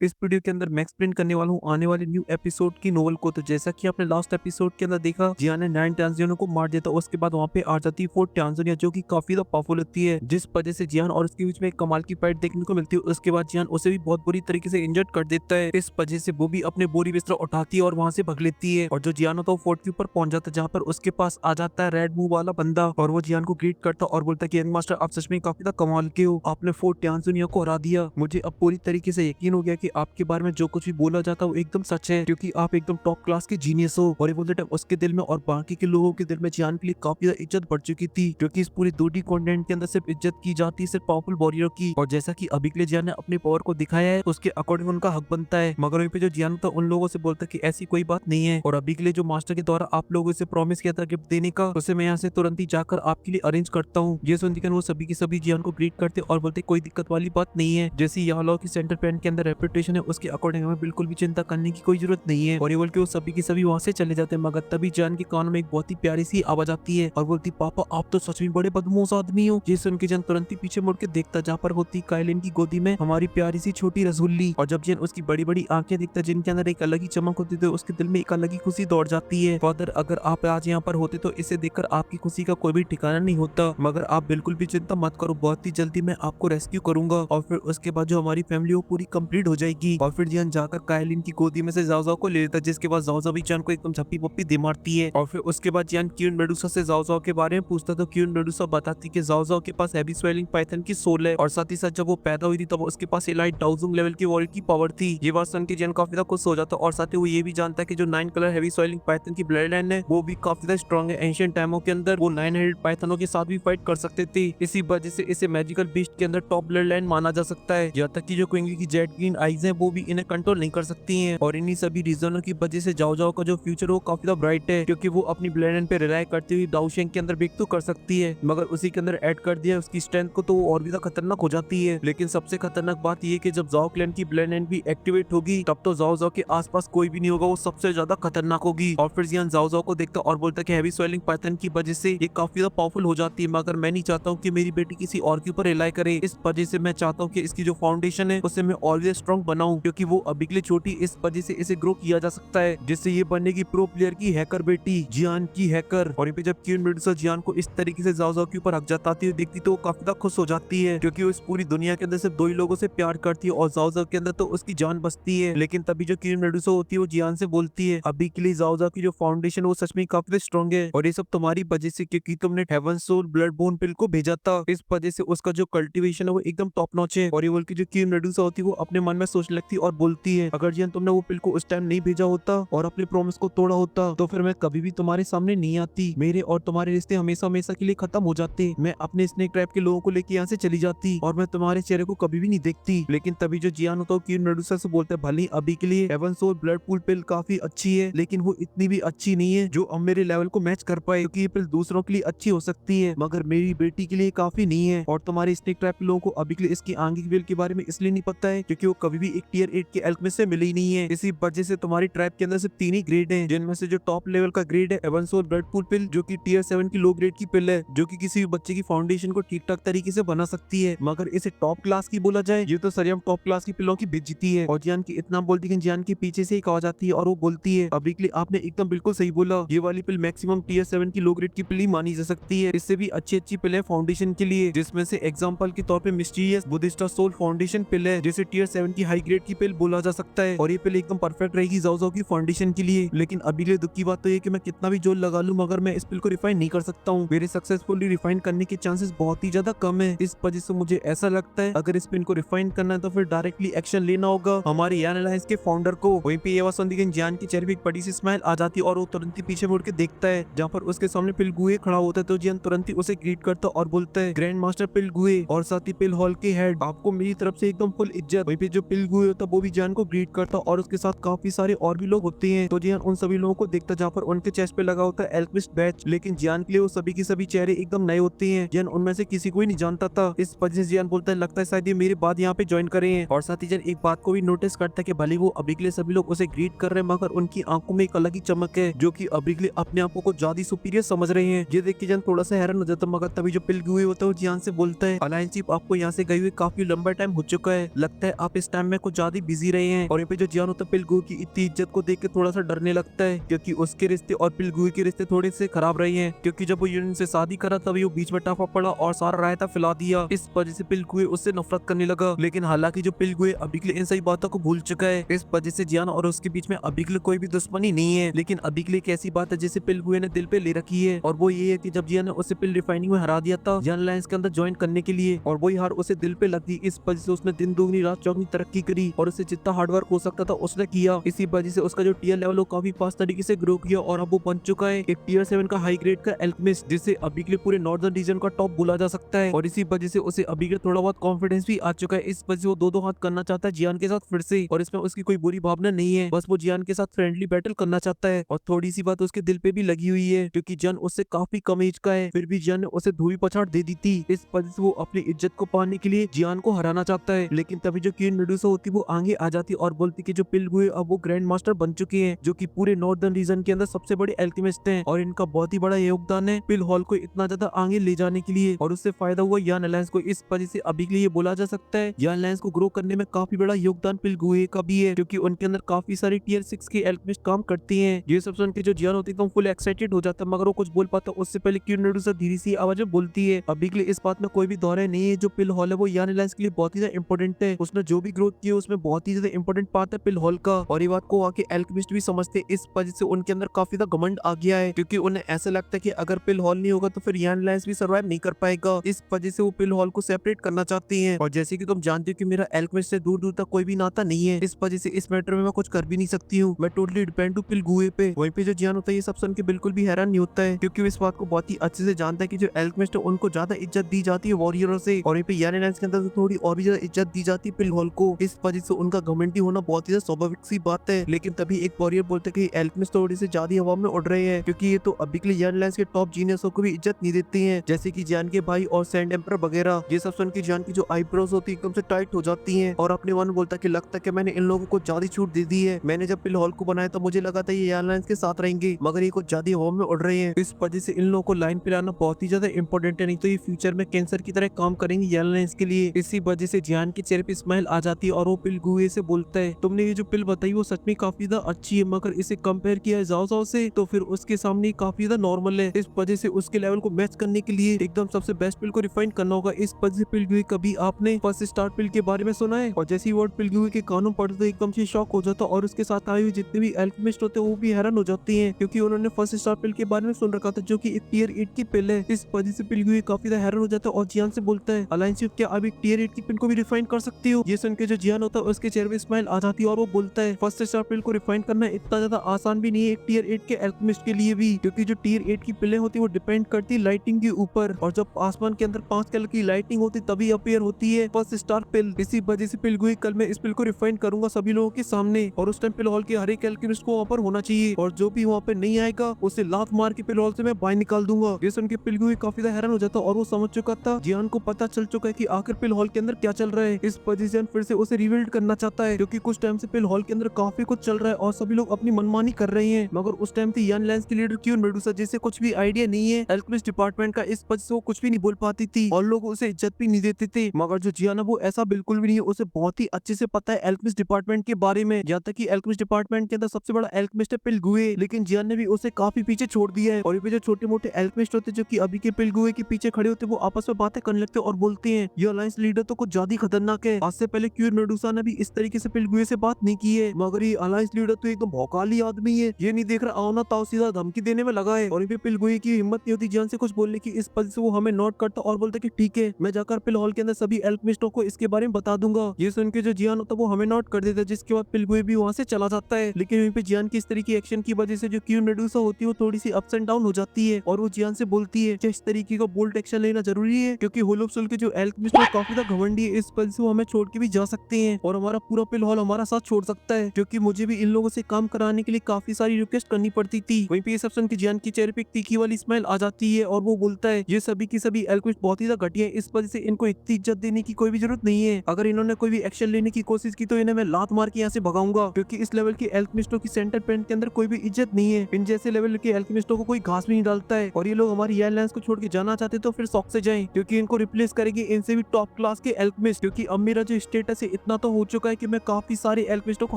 इस वीडियो के अंदर मैं एक्सप्लेन करने वाला हूँ आने वाले न्यू एपिसोड की नोवेल को। तो जैसा कि आपने लास्ट एपिसोड के अंदर देखा, जियान ने 9 टांजियनों को मार देता है। उसके बाद वहाँ पे आ जाती है 4 टांजानिया, जो कि काफी ज्यादा पावरफुल लगती है, जिस वजह से जियान और उसके बीच में एक कमाल की फाइट देखने को मिलती है। उसके बाद जियान उसे भी बहुत बुरी तरीके से इंजर्ड कर देता है। इस वजह से वो भी अपने बोरी बिस्तर उठाती है और वहाँ से भग लेती है। और जो जियान होता है वो फोर्ट के ऊपर पहुंच जाता है, जहाँ पर उसके पास आ जाता है रेड मुंह वाला बंदा। और वो जियान को ग्रीट करता है और बोलता है कि यंग मास्टर, आप सच में काफी ज्यादा कमाल के हो, आपने 4 टांजानिया को हरा दिया। मुझे अब पूरी तरीके से यकीन हो गया कि आपके बारे में जो कुछ भी बोला जाता है वो एकदम सच है, क्योंकि आप एकदम टॉप क्लास के जीनियस हो। और ये बोलते टाइम उसके दिल में और बाकी के लोगों के दिल में जियान के लिए काफी ज्यादा इज्जत बढ़ चुकी थी, क्योंकि इस पूरे 2D कॉन्टिनेंट के अंदर सिर्फ इज्जत की जाती है सिर्फ पावरफुल वॉरियर की। और जैसा कि अभी के लिए जियान ने अपने पावर को दिखाया है, उसके अकॉर्डिंग उनका हक बनता है। मगर वहीं पे जो जियान था उन लोगों से बोलता है कि ऐसी कोई बात नहीं है, और अभी के लिए जो मास्टर के द्वारा आप लोगों से प्रॉमिस किया था गिफ्ट देने का, उसे मैं यहाँ से तुरंत ही जाकर आपके लिए अरेंज करता हूँ। ये सुनकर वो सभी की सभी जियान को ग्रीट करते और बोलते कोई दिक्कत वाली बात नहीं है, जैसी यालो की सेंटर पैंट के अंदर रेपुटेशन है उसके अकॉर्डिंग हमें बिल्कुल भी चिंता करने की कोई जरूरत नहीं है। और ये बोल के वो सभी की सभी वहाँ से चले जाते हैं। मगर तभी जान के कान में एक बहुत ही प्यारी सी आवाज आती है और बोलती, पापा आप तो सच में बड़े बदमाश आदमी हो। ये सुन के जन तुरंत ही पीछे मुड़ के देखता, जहाँ पर होती कायलिन की गोदी में हमारी प्यारी सी छोटी रसगुल्ली। और जब जन उसकी बड़ी बड़ी आंखें देखता जिनके अंदर एक अलग ही चमक होती है, तो उसके दिल में एक अलग ही खुशी दौड़ जाती है। फादर, अगर आप आज यहाँ पर होते तो इसे देखकर आपकी खुशी का कोई भी ठिकाना नहीं होता। मगर आप बिल्कुल भी चिंता मत करो, बहुत ही जल्दी मैं आपको रेस्क्यू करूंगा और फिर उसके बाद जो हमारी फैमिली वो पूरी कंप्लीट हो जाएगी। और फिर जियान जाकर कायलिन की गोदी में से जाओ जाओ को ले लेता है, जिसके बाद जाओ जाओ भी जियान को एकदम झप्पी पप्पी दे मारती है। और फिर उसके बाद जियान क्यून मेडुसा से जाओ जाओ के बारे में पूछता, तो क्यून मेडुसा बताती कि जाओ जाओ के पास हेवी स्वेलिंग पाइथन की सोल है, और साथ ही साथ जब वो पैदा हुई थी तब उसके पास एलाइट डाउजिंग लेवल की वॉरियर की पावर थी। ये बात सुन के जियान काफी ज्यादा खुश हो जाता है, और साथ ही वो ये भी जानता है कि जो 9 कलर हेवी स्वेलिंग पाइथन की ब्लड लाइन है वो भी काफी ज्यादा स्ट्रॉन्ग है। एंशिएंट टाइमों के अंदर वो 9 हेडेड पाइथनों के साथ भी फाइट कर सकते थे, इसी वजह से इसे मैजिकल बीस्ट के अंदर टॉप ब्लड लाइन माना जा सकता है। यहाँ तक कि जो क्विंगली की जेट ग्रीन आईज है वो भी इन्हें कंट्रोल नहीं कर सकती हैं। और इन्हीं सभी रीजनों की वजह से जाओ जाओ का जो फ्यूचर वो काफी ज्यादा ब्राइट है, क्योंकि वो अपनी ब्लड लाइन पे रिलाई करती हुई दाओशेंग के अंदर ब्रेक तो कर सकती है, मगर उसी के अंदर ऐड कर दिया उसकी स्ट्रेंथ को तो वो और भी ज्यादा खतरनाक हो जाती है। लेकिन सबसे खतरनाक बात ये कि जब जाओ क्लैन की ब्लड लाइन भी एक्टिवेट होगी तब तो जाओ जाओ के आसपास कोई भी नहीं होगा, वो सबसे ज्यादा खतरनाक होगी। और फिर जियान जाओ जाओ को देखता और बोलता कि हेवी स्वेलिंग पाइथन की वजह से ये काफी ज्यादा पावरफुल हो जाती है, मगर मैं नहीं चाहता हूँ कि मेरी बेटी किसी और के ऊपर रिलाई करे। इस वजह से मैं चाहता हूँ कि इसकी जो फाउंडेशन है उसे मैं और भी स्ट्रॉन्ग बनाऊं, क्योंकि वो अभी के लिए छोटी, इस वजह से इसे ग्रो किया जा सकता है, जिससे ये बनेगी प्रो प्लेयर की हैकर बेटी, जियान की हैकर। और जब क्यून मेडुसा जियान को इस तरीके से जाओ जाओ के ऊपर हक जताती हुई देखती तो वो काफी ज्यादा खुश हो जाती है, क्योंकि वो इस पूरी दुनिया के अंदर सिर्फ 2 ही लोगों से प्यार करती है और जाओ जाओ के अंदर तो उसकी जान बसती है। लेकिन तभी जो क्यून मेडुसा होती है वो जियान से बोलती है, अभी के लिए जाओ जाओ की जो फाउंडेशन वो सच में काफी स्ट्रॉन्ग है, और ये सब तुम्हारी वजह से, क्योंकि तुमने हेवन सोल ब्लड बोन पिल को भेजा था, इस वजह से उसका जो कल्टीवेशन है वो एकदम टॉप नॉच है। और ये बोल के जो क्यून मेडुसा होती है वो अपने मन में सोचने लगती है और बोलती है, अगर जियान तुमने वो पिल को उस टाइम नहीं भेजा होता और अपने प्रॉमिस को तोड़ा होता तो फिर मैं कभी भी तुम्हारे सामने नहीं आती, मेरे और तुम्हारे रिश्ते हमेशा हमेशा के लिए खत्म हो जाते, मैं अपने स्नेक ट्रैप के लोगों को लेके यहाँ से चली जाती और मैं तुम्हारे चेहरे को कभी भी नहीं देखती। लेकिन तभी जो जियान होता है क्यून मेडुसा से बोलता है, भले अभी के लिए हेवन सोल ब्लड पूल पिल काफी अच्छी है, लेकिन वो इतनी भी अच्छी नहीं है जो अब मेरे लेवल को मैच कर पाए, क्योंकि ये पिल दूसरों के लिए अच्छी हो सकती है मगर मेरी बेटी के लिए काफी नहीं है। और तुम्हारे स्नेक ट्रैप के लोगों को अभी के लिए इसकी आगे की पिल के बारे में इसलिए नहीं पता है क्योंकि वो कभी भी एक टियर 8 के एल्केमिस्ट से मिली ही नहीं है। इसी वजह से तुम्हारी ट्रैप के अंदर सिर्फ 3 ही ग्रेड हैं, जिनमें से जो टॉप लेवल का ग्रेड है हेवन सोल ब्लड पूल पिल, जो कि टियर 7 की लो ग्रेड की पिल है, जो कि किसी भी बच्चे की फाउंडेशन को ठीक ठाक तरीके से बना सकती है, मगर इसे टॉप क्लास की बोला जाए ये तो सरियम टॉप क्लास की पिलों की बेइज्जती है। और जियान की इतना बोलती है, जियान के पीछे से एक आवाज आती है और वो बोलती है, अभी के लिए आपने एकदम बिल्कुल सही बोला, ये वाली पिल मैक्सिमम टियर 7 की लो ग्रेड की पिल ही मानी जा सकती है, इससे भी अच्छी पिल है फाउंडेशन के लिए, जिसमें से एग्जांपल के तौर पे मिस्टीरियस बुद्धिस्टा सोल फाउंडेशन पिल है, जिसे टियर 7 की हाई ग्रेड की पिल बोला जा सकता है, और ये पिल एकदम परफेक्ट रहेगी जाओ जाओ की फाउंडेशन के लिए। लेकिन अभी के लिए दुख की बात तो ये कि मैं कितना भी जोर लगा लूं मगर मैं इस पिल को रिफाइन नहीं कर सकता हूँ, मेरे सक्सेसफुली रिफाइन करने के चांसेस बहुत ही ज्यादा कम है। इस वजह से मुझे ऐसा लगता है अगर इस पिन को रिफाइन करना है तो फिर डायरेक्टली एक्शन लेना होगा हमारे यान अलायंस के फाउंडर को। वहीं पे ये वसंत जियान की चेहरे पे एक बड़ी सी स्माइल आ जाती है और वो तुरंत ही पीछे मुड़ के देखता है, जहाँ पर उसके सामने पिल गुए खड़ा होता है, तो जियान तुरंत ही उसे ग्रीट करता और बोलता है, ग्रैंड मास्टर पिल गुए और साथ ही पिल हॉल के हेड, आपको मेरी तरफ से एकदम फुल इज्जत। वहीं पे जो पिल गुए होता वो भी जियान को ग्रीट करता और उसके साथ काफी सारे और भी लोग होते हैं, तो जियान उन सभी लोगों को देखता जहाँ पर उनके चेस्ट पे लगा होता है एल्केमिस्ट बैच, लेकिन जियान के लिए वो सभी के सभी चेहरे एकदम नए होते हैं, जियान उनमें से किसी को ही नहीं जानता था। इस वजह से जियान बोलता है, लगता है शायद ये मेरे बाद यहाँ पे ज्वाइन करे हैं। और साथ ही जियान एक बात को भी नोटिस करता है कि भले वो अभी के लिए सभी लोग उसे ग्रीट कर रहे हैं मगर उनकी आंखों में एक अलग ही चमक है, जो कि अभी के लिए अपने आप को ज्यादा सुपीरियर समझ रहे हैं। ये देख के जियान थोड़ा सा हैरान हो जाता, मगर तभी जो पिल गुए होता है वो जियान से बोलता है, अलायंस चीफ आपको यहाँ से गए हुए काफी लंबा टाइम हो चुका है, लगता है आप इस टाइम में कुछ ज्यादा बिजी रहे हैं। और यहाँ पे जो जियान होता है पिलगुई की इतनी इज्जत को देख के थोड़ा सा डरने लगता है, क्योंकि उसके रिश्ते और पिलगुई के रिश्ते थोड़े से खराब रहे हैं। क्योंकि जब वो यूनियन से शादी करा तभी वो बीच में टाफा पड़ा और सारा रायता फैला दिया। इस वजह से पिलगुई उससे नफरत करने लगा। लेकिन हालांकि जो पिलगुई अभी के लिए इन सही बातों को भूल चुका है, इस वजह से जियान और उसके बीच में अभी के लिए कोई भी दुश्मनी नहीं है। लेकिन अभी के लिए एक ऐसी बात है जिसे पिलगुई ने दिल पे ले रखी है, और वो ये है कि जब जियान ने उसे पिल रिफाइनिंग में हरा दिया था जियान लाइंस के अंदर ज्वाइन करने के लिए, और वही हार उसे दिल पे लग गई। इस वजह से उसने दिन दुगनी रात चौगनी तरक्की करी और उसे जितना हार्डवर्क हो सकता था उसने किया। इसी वजह से उसका जो टीयर लेवल वो काफी फास्ट तरीके से ग्रो किया और अब वो बन चुका है एक टीयर 7 का हाई ग्रेड का एल्केमिस्ट, जिसे अभी के लिए पूरे नॉर्दर्न रीजन का टॉप बोला जा सकता है। और इसी वजह से उसे अभी के थोड़ा बहुत कॉन्फिडेंस भी आ चुका है। इस वजह से वो दो हाथ करना चाहता है जियान के साथ फिर से, और इसमें उसकी कोई बुरी भावना नहीं है, बस वो जियान के साथ फ्रेंडली बैटल करना चाहता है। और थोड़ी सी बात उसके दिल पे भी लगी हुई है, क्योंकि जियान उससे काफी कम एज का है, फिर भी जियान ने उसे धोबी पछाड़ दे दी थी। इस वजह से वो अपनी इज्जत को पाने के लिए जियान को हराना चाहता है। लेकिन तभी जो क्वीन मेडुसा होती वो आगे आ जाती और बोलती कि जो पिलगुई अब वो ग्रैंड मास्टर बन चुके हैं, जो कि पूरे नॉर्दर्न रीजन के अंदर सबसे बड़े एल्केमिस्ट हैं, और इनका बहुत ही बड़ा योगदान है पिल हॉल को इतना ज्यादा आगे ले जाने के लिए, और उससे फायदा हुआ यान अलायंस को। इस वजह से अभी के लिए बोला जा सकता है यान अलायंस को ग्रो करने में काफी बड़ा योगदान पिलगुई का भी है, क्योंकि उनके अंदर काफी सारी टीयर 6 के एल्केमिस्ट काम करती हैं। ये सब सुन के जो जियान होती है एकदम फुल एक्साइटेड हो जाता है, मगर वो कुछ बोल पाता उससे पहले क्वीन मेडुसा धीरे सी आवाज में बोलती है। अभी के लिए इस बात में कोई भी दौरा नहीं है, जो पिल हॉल है वो यान अलायंस के लिए बहुत ही ज्यादा इंपॉर्टेंट है। उसने जो भी ग्रोथ की है उसमें बहुत ही ज्यादा इंपॉर्टेंट पार्ट है पिल हॉल का, और ये बात को आके एल्केमिस्ट भी समझते हैं। इस वजह से उनके अंदर काफी ज्यादा घमंड आ गया है, क्योंकि उन्हें ऐसा लगता है कि अगर पिल हॉल नहीं होगा तो फिर यान अलायंस भी सर्वाइव नहीं कर पाएगा। इस वजह से वो पिल हॉल को सेपरेट करना चाहती हैं। और जैसे कि तुम जानते हो कि मेरा एल्केमिस्ट से दूर दूर तक कोई भी नाता नहीं है, इस वजह से इस मैटर में मैं कुछ कर भी नहीं सकती हूँ। मैं टोटली डिपेंड हूँ पिलगुई पे। वहीं पे जो जियान होता है ये सब सुन के बिल्कुल भी हैरान नहीं होता है, क्योंकि वो इस बात को बहुत ही अच्छे से जानता है कि जो एल्केमिस्ट है उनको ज्यादा इज्जत दी जाती है वॉरियरों से, और वहीं पे यान अलायंस के अंदर तो थोड़ी और भी ज्यादा इज्जत दी जाती है पिल हॉल को। इस वजह से उनका घमंडी होना बहुत ही स्वाभाविक सी बात है। लेकिन तभी एक वॉरियर बोलते कि एल्केमिस्ट थोड़ी से ज्यादा हवा में उड़ रहे हैं, क्योंकि ये तो अभी के लिए यान अलायंस के टॉप जीनियसों को भी इज्जत नहीं देते हैं, जैसे कि जियान के भाई और सैंड एम्पर वगैरह। ये सब सुन के जियान की जो आईब्रोज होती है एकदम से टाइट हो जाती हैं, और अपने मन बोलता कि लगता है कि मैंने इन लोगों को ज्यादा छूट दे दी है। मैंने जब पिल हॉल को बनाया तो मुझे लगा था ये यान अलायंस के साथ रहेंगे, मगर ये कुछ ज्यादा हवा में उड़ रहे हैं। इस वजह से इन लोगों को लाइन पे लाना बहुत ही ज्यादा इंपॉर्टेंट है, नहीं तो ये फ्यूचर में कैंसर की तरह काम करेंगे यान अलायंस के लिए। इसी वजह से जियान के चेहरे पे स्माइल आ जाती है और वो पिलगुई से बोलता है तुमने ये जो पिल बताई वो सच में काफी ज्यादा अच्छी है, मगर इसे कंपेयर किया है जाओ जाओ से तो फिर उसके सामने काफी ज्यादा नॉर्मल है। इस वजह से उसके लेवल को मैच करने के लिए एकदम सबसे बेस्ट पिल को रिफाइन करना होगा। इस वजह से पिलगुई कभी आपने फर्स्ट स्टार पिल के बारे में सुना है? और जैसे ही वर्ड पिलगुई के कानों पढ़ते तो एकदम से शॉक हो जाता, और उसके साथ आए हुए जितने भी एल्केमिस्ट होते हैं वो भी हैरान हो जाती हैं, क्योंकि उन्होंने फर्स्ट स्टार पिल के बारे में सुन रखा था जो कि एक टीयर 8 की पिल है। इस वजह से पिलगुई काफी ज्यादा हैरान हो जाता है और जियान से बोलता है अलायंस क्या आप एक टीयर 8 की पिल को भी रिफाइन कर सकती हो? ये सुन के जो जियान होता है उसके चेहरे पे स्माइल आ जाती है और वो बोलता है फर्स्ट स्टार पिल को रिफाइन करना इतना ज्यादा आसान भी नहीं है एक टीयर 8 के एल्केमिस्ट के लिए भी, क्योंकि जो टीयर 8 की पिलें होती है वो डिपेंड करती है लाइटिंग के ऊपर, और जब आसमान के अंदर 5 कलर की लाइटिंग होती तभी अपीयर होती है फर्स्ट स्टार पिल। इसी वजह से पिलगुई कल मैं इस पिल को रिफाइन करूंगा सभी लोगों के सामने, और उस टाइम पिल हॉल के हर एक एल्केमिस्ट को वहाँ पर होना चाहिए, और जो भी वहाँ पे नहीं आएगा उसे लात मार के पिल हॉल से मैं बाहर निकाल दूंगा। ये सुन के पिलगुई काफी ज्यादा हैरान हो जाता और वो समझ चुका था जियान को पता चल चुका है कि आखिर पिल हॉल के अंदर क्या चल रहा है। इस वजह से फिर से उसे रिवील्ड करना चाहता है, क्योंकि कुछ टाइम से पिल हॉल के अंदर काफी कुछ चल रहा है और सभी लोग अपनी मनमानी कर रहे हैं, मगर उस टाइम से यान अलायंस की लीडर क्वीन मेडुसा जैसे कुछ भी आइडिया नहीं है एल्केमिस्ट डिपार्टमेंट का, इस वजह से वो कुछ भी नहीं बोल पाती थी और लोग उसे इज्जत भी नहीं देते थे। मगर जो जियान है वो ऐसा बिल्कुल भी नहीं है, उसे बहुत ही अच्छे से पता है एल्केमिस्ट डिपार्टमेंट के बारे में, यहाँ तक कि एल्केमिस्ट डिपार्टमेंट के अंदर सबसे बड़ा एल्केमिस्ट है पिलगुई, लेकिन जियान ने भी उसे काफी पीछे छोड़ दिया है। और ये जो छोटे मोटे एल्केमिस्ट होते जो कि अभी के पिलगुई के पीछे खड़े होते वो आपस में बातें करने लगते और बोलते हैं ये अलायंस लीडर तो कुछ ज्यादा खतरनाक है, आज से पहले क्वीन मेडुसा ने भी इस तरीके से पिलगुई से बात नहीं की है, मगर ये अलायंस लीडर तो एकदम भौकाली आदमी है, ये नहीं देख रहा आओ ना ताओ सीधा धमकी देने में लगा है। और ये पिलगुई की हिम्मत नहीं होती जियान से कुछ बोलने की, इस वजह से वो हमें नोट करता और बोलता कि ठीक है मैं जाकर पिल हॉल के अंदर सभी एल्केमिस्टों को इसके बारे में बता दूंगा। ये सुन के जो जियान होता है वो हमें नोट कर देता है, जिसके बाद पिलगुई भी वहाँ से चला जाता है। लेकिन वहीं पे जियान की इस तरीके एक्शन की वजह से जो क्वीन मेडुसा होती है वो थोड़ी सी अप्स एंड डाउन हो जाती है, और वो जियान से बोलती है कि इस तरीके का बोल्ड एक्शन लेना जरूरी है, क्योंकि होलोप्सुल के जो एल्केमिस्ट है काफी ज्यादा घमंडी है, इस वजह से वो हमें छोड़ के भी जा सकते हैं और हमारा पूरा पिल हॉल हमारा साथ छोड़ सकता है, क्योंकि मुझे भी इन लोगों से काम कराने के लिए काफी सारी रिक्वेस्ट करनी पड़ती थी। वहीं पे ये सब सुन के जियान के चेहरे पे एक तीखी वाली स्माइल आ जाती है और वो बोलता है ये सभी की सभी एल्केमिस्ट बहुत ही ज्यादा घटिया है, इस वजह से इनको इतनी इज्जत देने की कोई भी जरूरत नहीं है, अगर इन्होंने कोई भी एक्शन लेने की कोशिश की तो इन्हें मैं लात मार के यहाँ से भगाऊंगा, क्योंकि इस लेवल के एल्केमिस्टों की सेंटर पॉइंट के अंदर कोई भी इज्जत नहीं है, इन जैसे लेवल के एल्केमिस्टों को कोई घास भी नहीं डालता है, और ये लोग हमारी यान अलायंस को छोड़ के जाना चाहते तो फिर शौक से जाएं, क्योंकि इनको रिप्लेस करेगी इनसे भी टॉप क्लास के एल्केमिस्ट, क्योंकि अब मेरा जो स्टेटस है इतना तो हो चुका है कि मैं काफी सारे एल्केमिस्टों को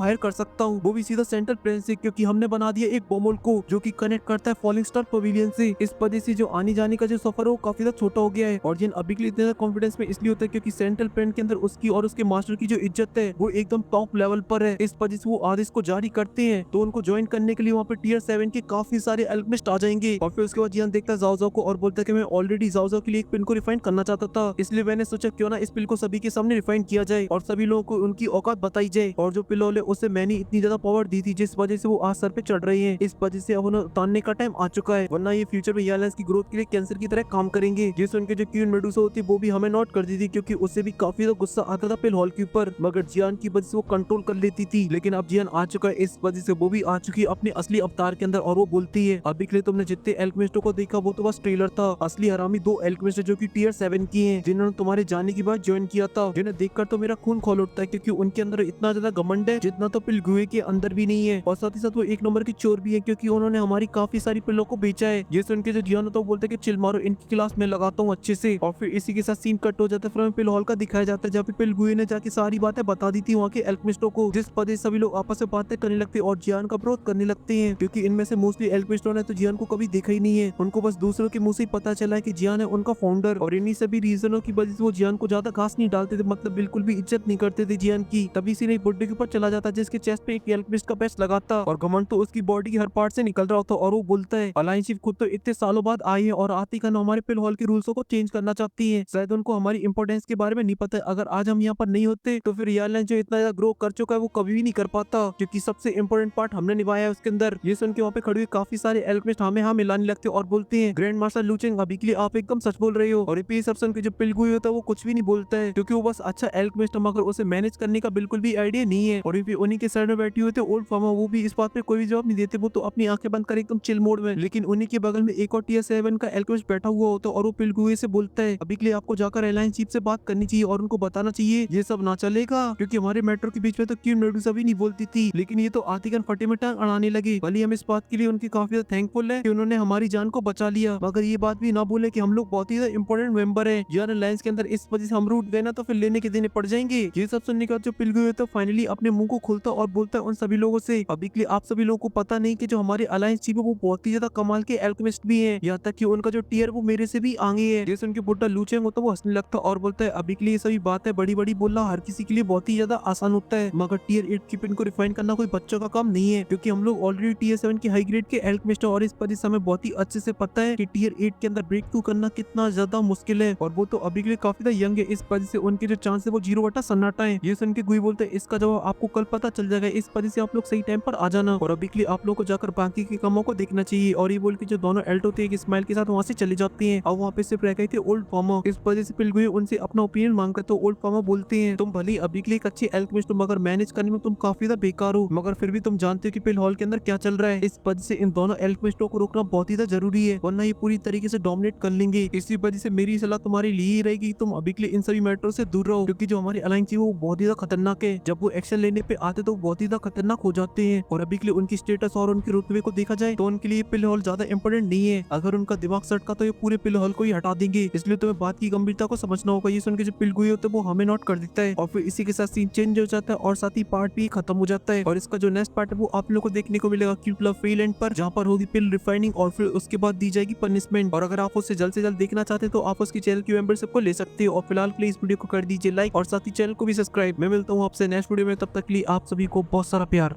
हायर कर सकता हूँ, वो भी सीधा सेंट्रल प्लेन से, क्योंकि हमने बना दिया एक बोमोल को जो कि कनेक्ट करता है फॉलिंग स्टार पवेलियन से। इस वजह से जो आने जाने का जो सफर है वो काफी ज्यादा छोटा हो गया है। और जिन अभी के लिए इतना कॉन्फिडेंस में इसलिए होता है क्योंकि सेंट्रल प्लेन के अंदर उसकी और उसके मास्टर की जो इज्जत है वो एकदम टॉप लेवल पर है। इस वजह से वो आदेश को जारी करते हैं, तो उनको ज्वाइन करने के लिए वहाँ पे टियर 7 के काफी सारे एल्केमिस्ट आ जाएंगे। और फिर उसके बाद जियान देखता है जाओ जाओ को और बोलता है कि मैं ऑलरेडी जाओ जाओ के लिए एक पिन को रिफाइन करना चाहता था, इसलिए मैंने सोचा क्यों ना इस पिल को सभी के सामने रिफाइन किया जाए और सभी लोगों को उनकी औकात बताई जाए। और जो पिलोल है उसे मैंने इतनी ज्यादा पावर दी थी जिस वजह से वो आज सर पे चढ़ रही है। इस वजह से अब उन्हें उतारने का टाइम आ चुका है, वरना ये फ्यूचर में एयरलाइंस की ग्रोथ के लिए कैंसर की तरह काम करेंगे। ये सुन के जो क्वीन मेडुसा होती है वो भी हमें नोट कर दी थी, क्योंकि उससे भी काफी ज्यादा गुस्सा आता था पिल हॉल के ऊपर, मगर जियान की वजह से वो कंट्रोल कर लेती थी। लेकिन अब जियान आ चुका है, इस वजह से वो भी आ चुकी है अपने असली अवतार के अंदर और वो बोलती है अभी के लिए तुमने जितने एल्केमिस्टों को देखा वो तो बस ट्रेलर था, असली हरामी 2 एल्केमिस्ट जो की टियर 7 की है, जिन्होंने तुम्हारे जाने के बाद ज्वाइन किया था, जिन्हें देखकर तो मेरा खून खोल उठता है, क्योंकि उनके अंदर इतना ज्यादा घमंड है जितना तो पिल गुए के अंदर भी नहीं है। और साथ ही साथ वो एक नंबर की चोर भी है, क्योंकि उन्होंने हमारी काफी सारी पिल्लों को बेचा है। ये सुन के जो जियान होता है वो बोलते हैं कि चिल मारो, इनकी क्लास में लगाता हूँ अच्छे से। और फिर इसी के साथ सीन कट हो जाता है, फिर हमें पिल हॉल का दिखाया जाता है जहाँ पे पिल गुए ने जाके सारी बातें बता दी थी वहाँ के एल्केमिस्टों को, जिस वजह से सभी लोग आपस में बातें करने लगते हैं और जियान का विरोध करने लगते हैं, क्योंकि इनमें से मोस्टली एल्केमिस्टों ने तो जियान को कभी देखा ही नहीं है, उनको बस दूसरों के मुंह से ही पता चला है कि जियान है उनका फाउंडर। और इन्हीं सभी रीजनों की वजह से वो जियान को ज्यादा घास नहीं डालते थे, मतलब बिल्कुल भी इज्जत नहीं करते थे जियान की। तभी से नहीं बुड्ढे के ऊपर चला जाता जिसके चेस्ट पे एक एल्केमिस्ट का पैच लगाता, और घमंड तो उसकी बॉडी की हर पार्ट से निकल रहा होता। और वो बोलता है अलायंस चीफ खुद तो इतने सालों बाद आई है और आती का हमारे पिल हॉल के रूल्स को चेंज करना चाहती है, शायद उनको हमारी इंपोर्टेंस के बारे में नहीं पता है। अगर आज हम यहाँ पर नहीं होते तो फिर एयरलाइन जो इतना ज्यादा ग्रो कर चुका है वो कभी भी नहीं कर पाता, क्योंकि सबसे इंपोर्टेंट पार्ट हमने निभाया है उसके अंदर। ये सुन के वहाँ पे खड़े हुए काफी सारे एल्केमिस्ट हमें हाँ मिलाने लगते और बोलते हैं ग्रैंड मास्टर लूचेंग अभी के लिए आप एकदम सच बोल रहे हो। और ये सब सुन के जो पिल गुए होता है वो कुछ भी नहीं बोलता है, क्योंकि वो बस अच्छा एल्केमिस्ट मगर उसे मैनेज करने का बिल्कुल भी आइडिया नहीं है। और भी उन्हीं के साइड में बैठी हुए थे ओल्ड फार्मा, वो भी इस बात पे कोई भी जवाब नहीं देते, वो तो अपनी आंखें बंद कर एकदम चिल मोड में। लेकिन उन्हीं के बगल में एक और टियर 7 का एल्केमिस्ट बैठा हुआ होता है और वो पिल गुए से बोलता है अभी के लिए आपको जाकर एयरलाइन चीफ से बात करनी चाहिए और उनको बताना चाहिए ये सब ना चलेगा, क्योंकि हमारे मेट्रो के बीच में तो क्वीन मेडुसा भी नहीं बोलती थी, लेकिन ये तो आतिकन फटे में टांग अड़ाने लगी। भले हम इस बात के लिए उनकी काफी ज्यादा थैंकफुल है कि उन्होंने हमारी जान को बचा लिया, मगर ये बात भी ना बोले कि हम लोग बहुत ही ज्यादा इंपॉर्टेंट मेंबर है यार अलायंस के अंदर, इस वजह से हम रूट गए ना तो फिर लेने के देने पड़ जाएंगे। ये सब सुनने के बाद जो पिल गुए तो फाइनली अपने मुंह को खोलता और बोलता है उन सभी लोगों से अभी के लिए आप सभी लोगों को पता नहीं कि जो हमारे अलायंस चीफ है वो बहुत ही ज्यादा कमाल के एल्केमिस्ट भी है, यहाँ तक कि उनका जो टियर वो मेरे से भी आगे है। जैसे उनके बुड्ढा लूचेंग होता है वो हंसने लगता और बोलता है अभी के लिए सभी बातें बड़ी बड़ी बोलना हर किसी के लिए बहुत ही ज्यादा आसान होता है, मगर टियर 8 की पिन को रिफाइन करना कोई बच्चों का काम नहीं है, क्योंकि हम लोग ऑलरेडी टियर 7 के हाई ग्रेड के एल्केमिस्ट और इस वजह से हमें बहुत ही अच्छे से पता है कि टियर 8 के अंदर ब्रेक थ्रू करना कितना ज्यादा मुश्किल है। और वो तो अभी के लिए काफी ज्यादा यंग है, इस वजह से उनके जो चांस है वो 0/सन्नाटा है। ये सुन के गुई बोलते हैं इसका जवाब आपको कल पता चल जाएगा, इस वजह से आप लोग सही टाइम पर आ जाना और अभी के लिए आप लोग को जाकर बाकी के कामों को देखना चाहिए। और ये बोल के जो दोनों एल्टो थे एक स्माइल के साथ वहाँ से चले जाते हैं और वहाँ पे सिर्फ रह गए थे ओल्ड फार्मा। इस वजह से पिल गुई उनसे अपना ओपिनियन मांगते तो ओल्ड फार्मा बोलते हैं तुम भले अभी के लिए एक अच्छे एल्केमिस्ट हो मगर मैनेज करने में तुम काफी ज्यादा बेकार हो, मगर फिर भी तुम जानते हो कि पिल हॉल के अंदर क्या चल रहा है, इस वजह से इन दोनों एल्केमिस्टों को रोकना बहुत ही ज्यादा जरूरी है, वरना ये पूरी तरीके से डोमिनेट कर लेंगे। इसी वजह से मेरी सलाह तुम्हारे लिए ही रहेगी तुम अभी के लिए इन सभी मैटरों से दूर रहो, क्योंकि जो हमारी अलायंस है वो बहुत ही ज्यादा खतरनाक है, जब वो एक्शन लेने पे आते तो बहुत ही ज्यादा खतरनाक हो जाते हैं। और अभी के लिए उनकी स्टेटस और उनके रुतबे को देखा जाए तो उनके लिए पिल हॉल ज्यादा इंपोर्टेंट नहीं है, अगर उनका दिमाग सटका तो ये पूरे पिल हॉल को ही हटा देंगे, इसलिए तुम्हें बात की गंभीरता को समझना होगा। ये सुन के जो पिल गुई होता है वो हमें नोट कर देता है और फिर इसी के साथ सीन चेंज हो जाता है और साथ ही पार्ट भी खत्म हो जाता है। और इसका जो नेक्स्ट पार्ट है वो आप लोगों को देखने को मिलेगा क्यूट लव फ्रीलैंड पर, जहाँ पर होगी पिल रिफाइनिंग और फिर उसके बाद दी जाएगी पनिशमेंट। और अगर आप उससे जल्द से जल्द देखना चाहते हैं तो आप उसकी चैनल की मेंबरशिप को ले सकते हो। और फिलहाल के लिए इस वीडियो को कर दीजिए लाइक और साथ ही चैनल को भी सब्सक्राइब। मैं मिलता हूँ आपसे नेक्स्ट वीडियो में, तब तक के लिए आप सभी को बहुत सारा प्यार।